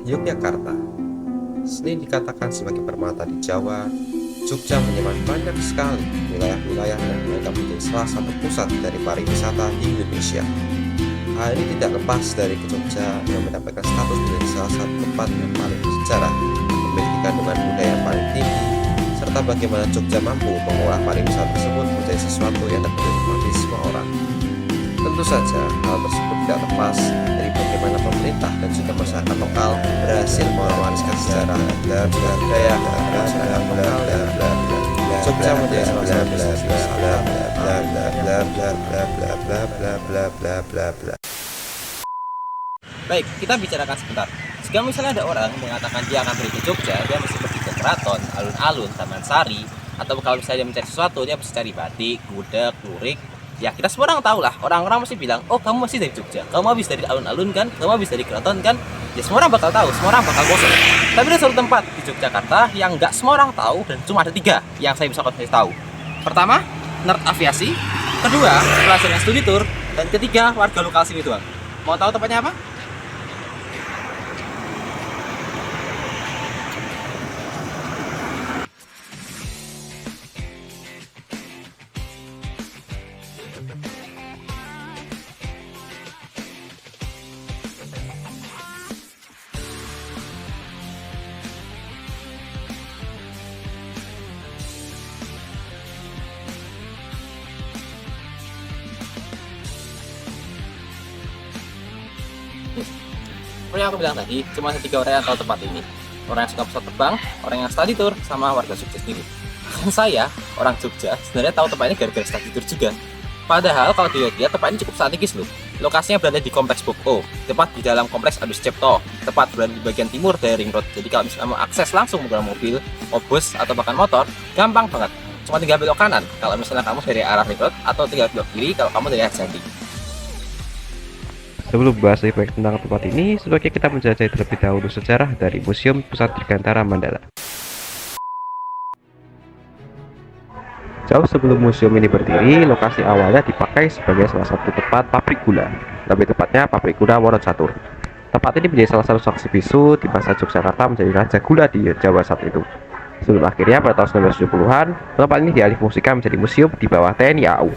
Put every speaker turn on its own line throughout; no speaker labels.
Yogyakarta. Selain dikatakan sebagai permata di Jawa, Jogja menyimpan banyak sekali wilayah-wilayah yang dianggap menjadi salah satu pusat dari pariwisata di Indonesia. Hal ini tidak lepas dari Jogja yang mendapatkan status menjadi salah satu tempat yang paling bersejarah, memiliki kandungan budaya yang paling tinggi, serta bagaimana Jogja mampu mengolah pariwisata tersebut menjadi sesuatu yang dapat dinikmati semua orang. Tentu saja, hal tersebut tidak lepas dari bagaimana pemerintah dan juga masyarakat lokal berhasil mewariskan sejarah dan budaya masyarakat lokal dan Jogja menjadi salah satu destinasi wisata.
Baik, kita bicarakan sebentar. Jika misalnya ada orang mengatakan dia akan pergi ke Jogja, dia mesti pergi ke keraton, alun-alun, Taman Sari, atau kalau misalnya dia mencari sesuatu, dia mesti cari batik, gudeg, lurik. Ya kita semua orang tahu lah, orang-orang mesti bilang, oh kamu masih dari Jogja, kamu habis dari alun-alun kan, kamu habis dari keraton kan. Ya semua orang bakal tahu, semua orang bakal bosan. Tapi ada satu tempat di Yogyakarta yang nggak semua orang tahu dan cuma ada 3 yang saya bisa kasih tahu. Pertama, nerd aviasi. Kedua, pelajar yang studi tour. Dan ketiga, warga lokal sini doang. Mau tahu tempatnya apa? Seperti yang aku bilang tadi, cuma ada 3 orang yang tahu tempat ini. Orang yang suka pesawat terbang, orang yang study tour, sama warga Jogja sendiri. Dan saya, orang Jogja, sebenarnya tahu tempat ini gara-gara study tour juga. Padahal kalau dilihat tempat ini cukup strategis loh. Lokasinya berada di Kompleks Blok O, tepat di dalam Kompleks Adi Sucipto, tepat berada di bagian timur dari Ring Road. Jadi kalau misalnya mau akses langsung menggunakan mobil, bus, atau bahkan motor, gampang banget. Cuma tinggal belok kanan kalau misalnya kamu dari arah Ring Road, atau tinggal belok kiri kalau kamu dari arah Jati.
Sebelum bahas lebih baik tentang tempat ini, sebaiknya kita menjelajahi terlebih dahulu sejarah dari Museum Pusat Dirgantara Mandala. Jauh sebelum museum ini berdiri, lokasi awalnya dipakai sebagai salah satu tempat pabrik gula, lebih tepatnya pabrik gula Wonocatur. Tempat ini menjadi salah satu saksi bisu di masa Yogyakarta menjadi raja gula di Jawa saat itu. Sebelum akhirnya pada tahun 1970-an, tempat ini dialihfungsikan menjadi museum di bawah TNI AU.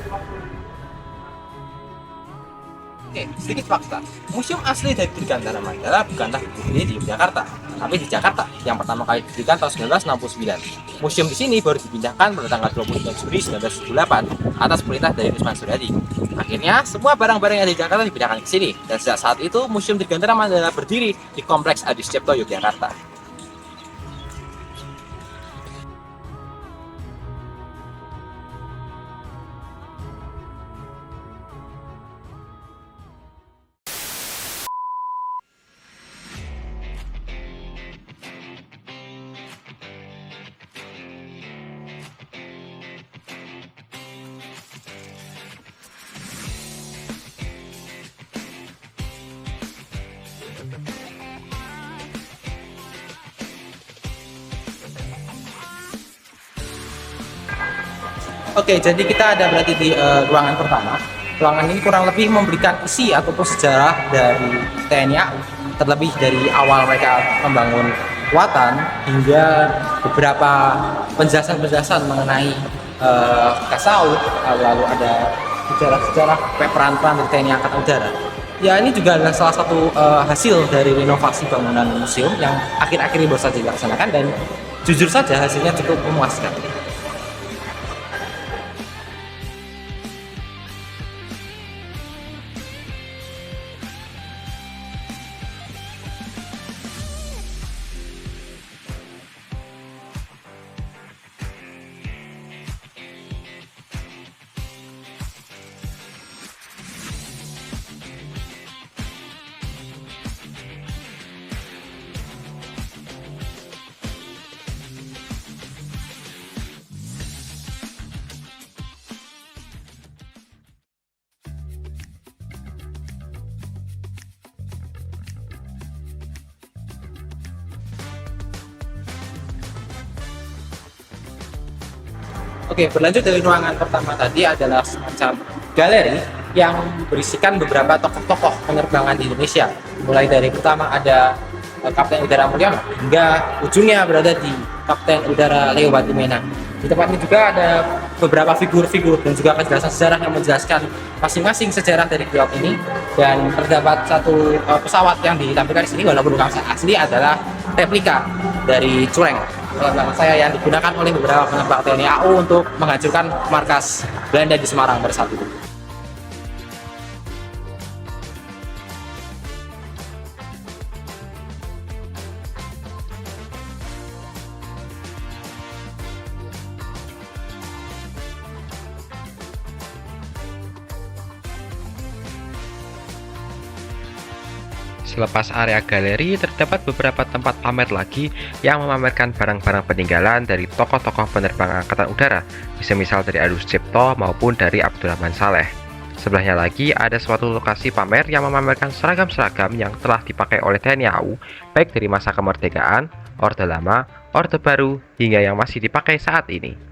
Oke, sedikit fakta. Museum asli dari Dirgantara Mandala bukanlah berdiri di Yogyakarta, tapi di Jakarta yang pertama kali didirikan tahun 1969. Museum di sini baru dipindahkan pada tanggal 29 Juli 1978 atas perintah dari Usman Suryadi. Akhirnya, semua barang-barang yang ada di Jakarta dipindahkan ke sini, dan sejak saat itu Museum Dirgantara Mandala berdiri di Kompleks Adi Sucipto, Yogyakarta. Oke, jadi kita ada berarti di ruangan pertama. Ruangan ini kurang lebih memberikan isi ataupun sejarah dari TNI AU, terlebih dari awal mereka membangun kekuatan hingga beberapa penjelasan-penjelasan mengenai Kasaud, lalu ada sejarah-sejarah peran-peran dari TNI Angkatan Udara. Ya, ini juga adalah salah satu hasil dari renovasi bangunan museum yang akhir-akhir ini baru saja dilaksanakan, dan jujur saja hasilnya cukup memuaskan. Oke, berlanjut dari ruangan pertama tadi adalah semacam galeri yang berisikan beberapa tokoh-tokoh penerbangan di Indonesia. Mulai dari pertama ada Kapten Udara Mulyono hingga ujungnya berada di Kapten Udara Leo Batimena. Di tempat ini juga ada beberapa figur-figur dan juga kejelasan sejarah yang menjelaskan masing-masing sejarah dari pilot ini, dan terdapat satu pesawat yang ditampilkan di sini walaupun bukan asli adalah replika dari Cureng belakang saya yang digunakan oleh beberapa penembak TNI AU untuk menghancurkan markas Belanda di Semarang pada saat itu.
Selepas area galeri, terdapat beberapa tempat pamer lagi yang memamerkan barang-barang peninggalan dari tokoh-tokoh penerbang Angkatan Udara, misal dari Adi Sucipto maupun dari Abdurrahman Saleh. Sebelahnya lagi ada suatu lokasi pamer yang memamerkan seragam-seragam yang telah dipakai oleh TNI AU, baik dari masa kemerdekaan, Orde Lama, Orde Baru, hingga yang masih dipakai saat ini.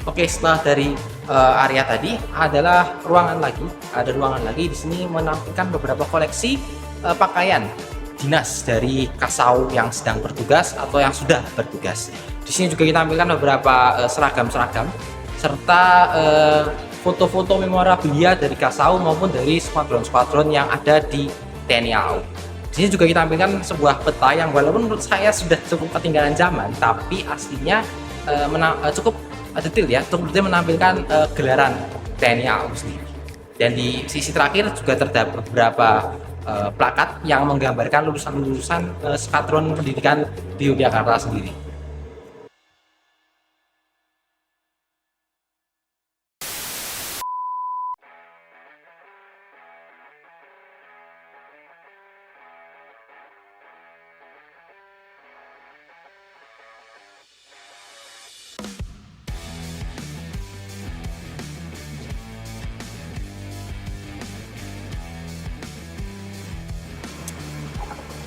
Oke, setelah dari area tadi adalah ruangan lagi. Ada ruangan lagi di sini menampilkan beberapa koleksi pakaian dinas dari Kasau yang sedang bertugas atau yang sudah bertugas. Di sini juga kita tampilkan beberapa seragam-seragam serta foto-foto memorabilia dari Kasau maupun dari skuadron-skuadron yang ada di TNI AU. Di sini juga kita tampilkan sebuah peta yang walaupun menurut saya sudah cukup ketinggalan zaman, tapi aslinya cukup detail ya, untuk menampilkan gelaran TNI AU sendiri. Dan di sisi terakhir juga terdapat beberapa plakat yang menggambarkan lulusan-lulusan skadron pendidikan di Yogyakarta sendiri.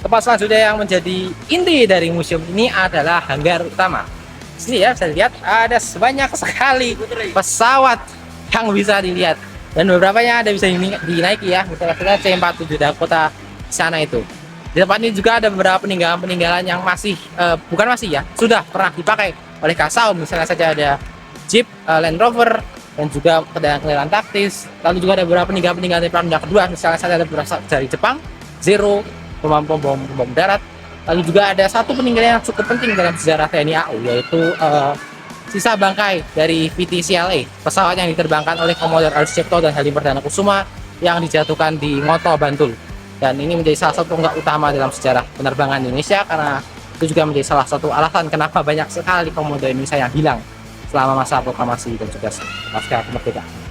Tempat selanjutnya yang menjadi inti dari museum ini adalah hanggar utama. Sini ya, bisa dilihat ada sebanyak sekali pesawat yang bisa dilihat, dan beberapanya ada bisa dinaiki ya, misalnya C-47 Dakota di sana itu. Di tempat ini juga ada beberapa peninggalan-peninggalan yang masih sudah pernah dipakai oleh Kasau. Misalnya saja ada Jeep Land Rover dan juga kendaraan taktis. Lalu juga ada beberapa peninggalan-peninggalan dari Perang Dunia Kedua. Misalnya saja ada berasal dari Jepang, Zero, bom darat. Lalu juga ada satu peninggalan yang cukup penting dalam sejarah TNI AU, yaitu sisa bangkai dari VT-CLA, pesawat yang diterbangkan oleh Komodo Adi Sucipto dan Halim Perdana Kusuma yang dijatuhkan di Ngoto, Bantul. Dan ini menjadi salah satu tonggak utama dalam sejarah penerbangan Indonesia, karena itu juga menjadi salah satu alasan kenapa banyak sekali Komodo Indonesia yang hilang selama masa proklamasi dan juga pasca kemerdekaan.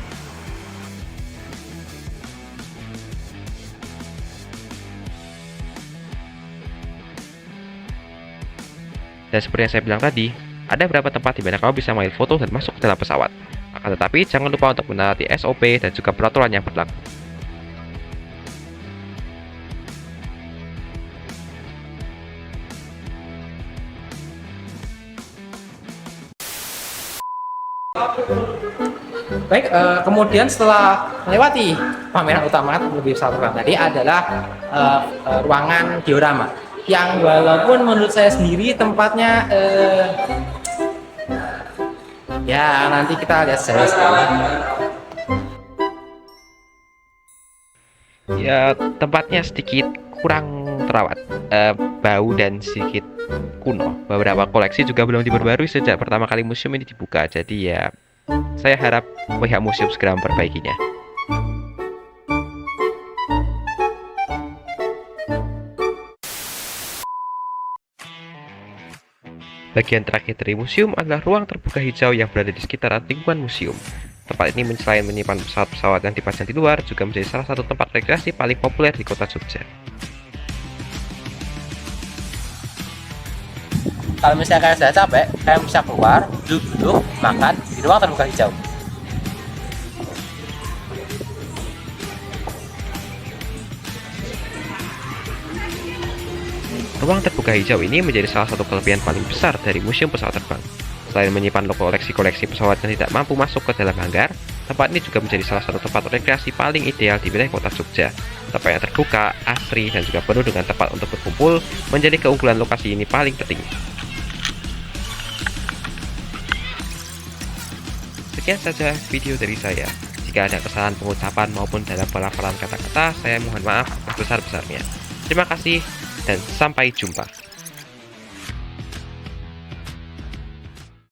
Dan seperti yang saya bilang tadi, ada beberapa tempat di mana kamu bisa mengambil foto dan masuk ke dalam pesawat. Akan tetapi, jangan lupa untuk menaati SOP dan juga peraturan yang berlaku.
Baik, kemudian setelah melewati pameran utama lebih satu tadi adalah ruangan diorama, yang walaupun menurut saya sendiri tempatnya ya nanti kita lihat secara
Ya, tempatnya sedikit kurang terawat, bau dan sedikit kuno. Beberapa koleksi juga belum diperbarui sejak pertama kali museum ini dibuka. Jadi ya, saya harap pihak museum segera memperbaikinya. Bagian terakhir dari museum adalah ruang terbuka hijau yang berada di sekitaran lingkungan museum. Tempat ini selain menyimpan pesawat-pesawat yang dipajang di luar, juga menjadi salah satu tempat rekreasi paling populer di kota Jogja.
kalau misalnya kalian sudah capek, kalian bisa keluar, duduk-duduk, makan di ruang terbuka hijau.
Ruang terbuka hijau ini menjadi salah satu kelebihan paling besar dari Museum Pesawat Terbang. Selain menyimpan koleksi-koleksi pesawat yang tidak mampu masuk ke dalam hanggar, tempat ini juga menjadi salah satu tempat rekreasi paling ideal di wilayah kota Jogja. Tempat yang terbuka, asri, dan juga penuh dengan tempat untuk berkumpul menjadi keunggulan lokasi ini paling penting. Sekian saja video dari saya. Jika ada kesalahan pengucapan maupun dalam pelafalan kata-kata, saya mohon maaf sebesar-besarnya. Terima kasih dan sampai jumpa.